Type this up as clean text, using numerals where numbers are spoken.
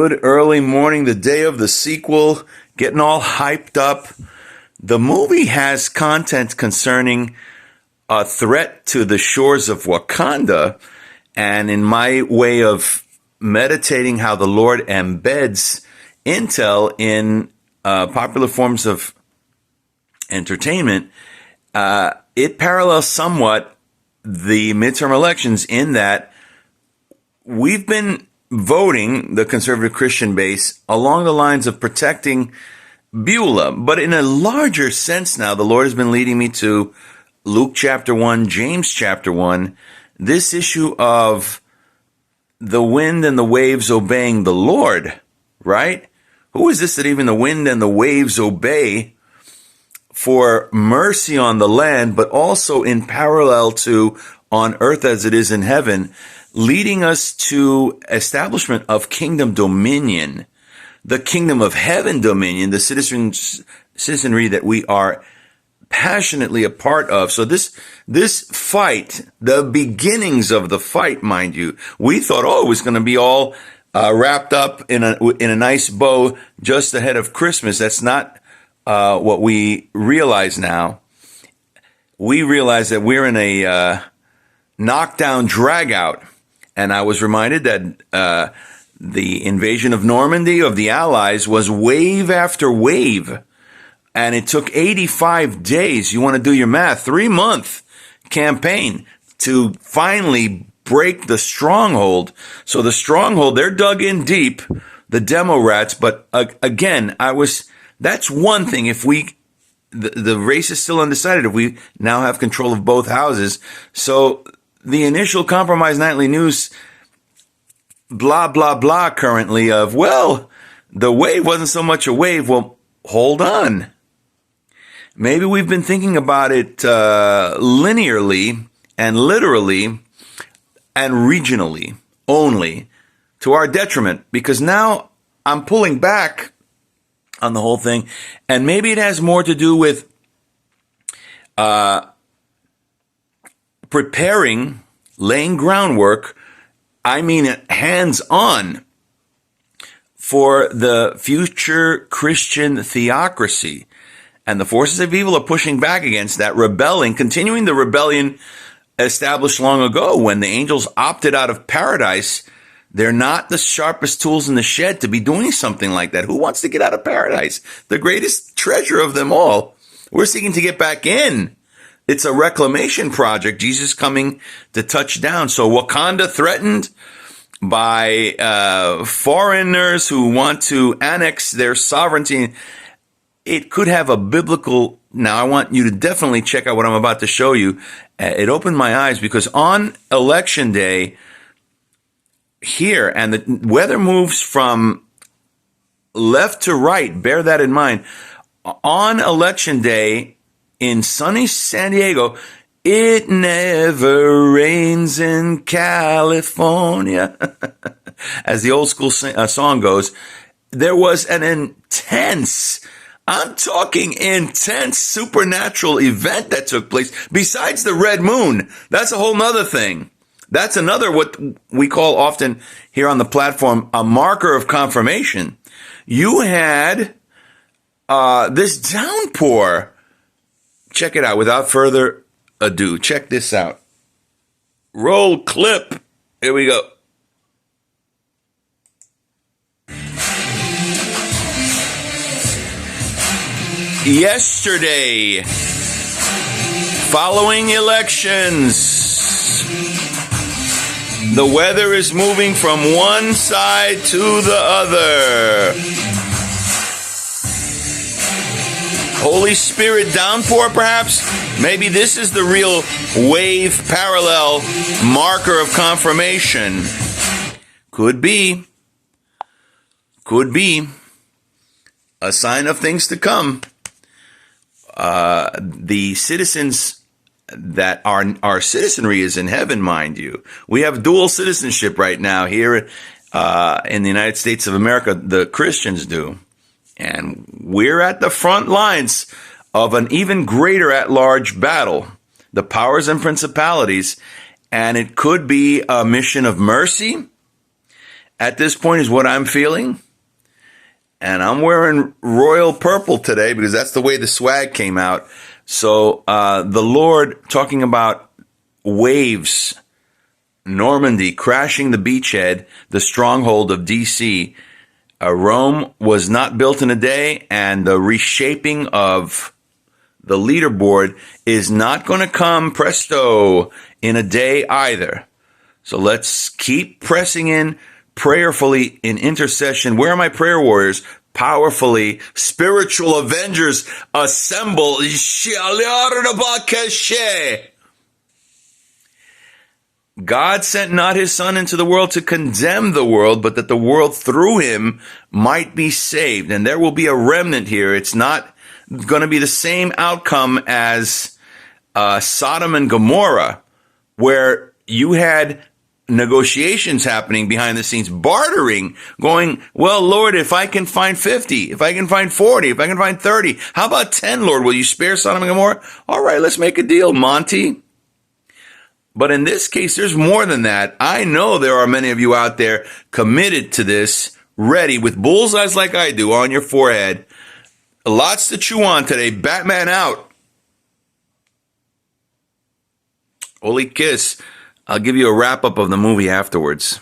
Good early morning, the day of the sequel, getting all hyped up. The movie has content concerning a threat to the shores of Wakanda, and in my way of meditating how the Lord embeds intel in popular forms of entertainment, it parallels somewhat the midterm elections in that we've been voting the conservative Christian base along the lines of protecting Beulah. But in a larger sense now, the Lord has been leading me to Luke chapter 1, James chapter 1, this issue of the wind and the waves obeying the Lord, right? Who is this that even the wind and the waves obey for mercy on the land, but also in parallel to on earth as it is in heaven, leading us to establishment of kingdom dominion, the kingdom of heaven dominion, the citizenry that we are passionately a part of. So this fight, the beginnings of the fight, mind you, we thought, it was going to be all wrapped up in a nice bow just ahead of Christmas. That's not what we realize now. We realize that we're in a knockdown drag-out. And I was reminded that the invasion of Normandy of the Allies was wave after wave. And it took 85 days. You want to do your math, 3-month campaign to finally break the stronghold. So the stronghold, they're dug in deep, the demo rats. But again, that's one thing. If the race is still undecided, if we now have control of both houses. So the initial Compromise Nightly News, blah, blah, blah, currently of, the wave wasn't so much a wave. Well, hold on. Maybe we've been thinking about it linearly and literally and regionally only to our detriment, because now I'm pulling back on the whole thing, and maybe it has more to do with preparing, laying groundwork, hands-on, for the future Christian theocracy. And the forces of evil are pushing back against that, rebelling, continuing the rebellion established long ago when the angels opted out of paradise. They're not the sharpest tools in the shed to be doing something like that. Who wants to get out of paradise? The greatest treasure of them all. We're seeking to get back in. It's a reclamation project. Jesus coming to touch down. So Wakanda threatened by foreigners who want to annex their sovereignty. It could have a biblical. Now, I want you to definitely check out what I'm about to show you. It opened my eyes because on election day here, and the weather moves from left to right, bear that in mind. On election day, in sunny San Diego, it never rains in California. As the old school song goes, there was an intense, I'm talking intense supernatural event that took place besides the red moon. That's a whole nother thing. That's another what we call often here on the platform a marker of confirmation. You had this downpour. Check it out. Without further ado, check this out. Roll clip. Here we go. Yesterday, following elections, the weather is moving from one side to the other. Holy Spirit downpour, perhaps? Maybe this is the real wave parallel marker of confirmation. Could be. Could be. A sign of things to come. The citizens that our citizenry is in heaven, mind you. We have dual citizenship right now here in the United States of America. The Christians do. And we're at the front lines of an even greater at-large battle, the powers and principalities. And it could be a mission of mercy at this point is what I'm feeling. And I'm wearing royal purple today because that's the way the swag came out. So the Lord, talking about waves, Normandy crashing the beachhead, the stronghold of DC. Rome was not built in a day, and the reshaping of the leaderboard is not going to come presto in a day either. So let's keep pressing in prayerfully in intercession. Where are my prayer warriors? Powerfully, spiritual avengers assemble. God sent not his son into the world to condemn the world, but that the world through him might be saved. And there will be a remnant here. It's not going to be the same outcome as Sodom and Gomorrah, where you had negotiations happening behind the scenes, bartering, going, well, Lord, if I can find 50, if I can find 40, if I can find 30, how about 10, Lord? Will you spare Sodom and Gomorrah? All right, let's make a deal, Monty. But in this case, there's more than that. I know there are many of you out there committed to this, ready, with bullseyes like I do on your forehead. Lots to chew on today. Batman out. Holy kiss. I'll give you a wrap up of the movie afterwards.